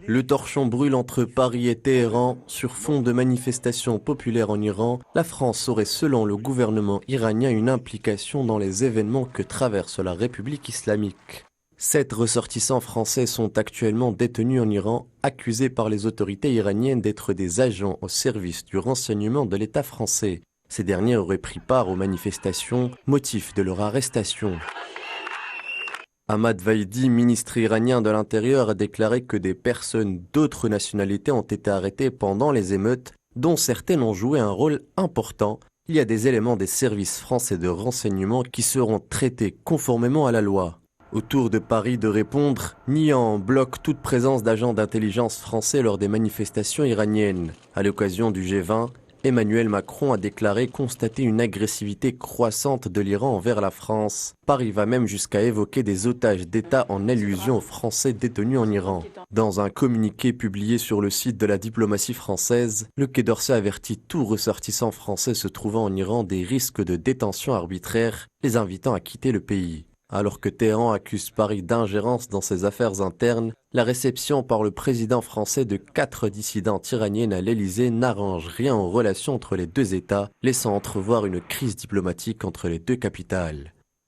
Le torchon brûle entre Paris et Téhéran. Sur fond de manifestations populaires en Iran, la France aurait, selon le gouvernement iranien, une implication dans les événements que traverse la République islamique. 7 ressortissants français sont actuellement détenus en Iran, accusés par les autorités iraniennes d'être des agents au service du renseignement de l'État français. Ces derniers auraient pris part aux manifestations, motif de leur arrestation. Ahmad Vaidi, ministre iranien de l'Intérieur, a déclaré que des personnes d'autres nationalités ont été arrêtées pendant les émeutes, dont certaines ont joué un rôle important. Il y a des éléments des services français de renseignement qui seront traités conformément à la loi. Au tour de Paris de répondre, niant en bloc toute présence d'agents d'intelligence français lors des manifestations iraniennes. À l'occasion du G20, Emmanuel Macron a déclaré constater une agressivité croissante de l'Iran envers la France. Paris va même jusqu'à évoquer des otages d'État en allusion aux Français détenus en Iran. Dans un communiqué publié sur le site de la diplomatie française, le Quai d'Orsay avertit tout ressortissant français se trouvant en Iran des risques de détention arbitraire, les invitant à quitter le pays. Alors que Téhéran accuse Paris d'ingérence dans ses affaires internes, la réception par le président français de 4 dissidentes iraniennes à l'Élysée n'arrange rien aux relations entre les deux États, laissant entrevoir une crise diplomatique entre les deux capitales.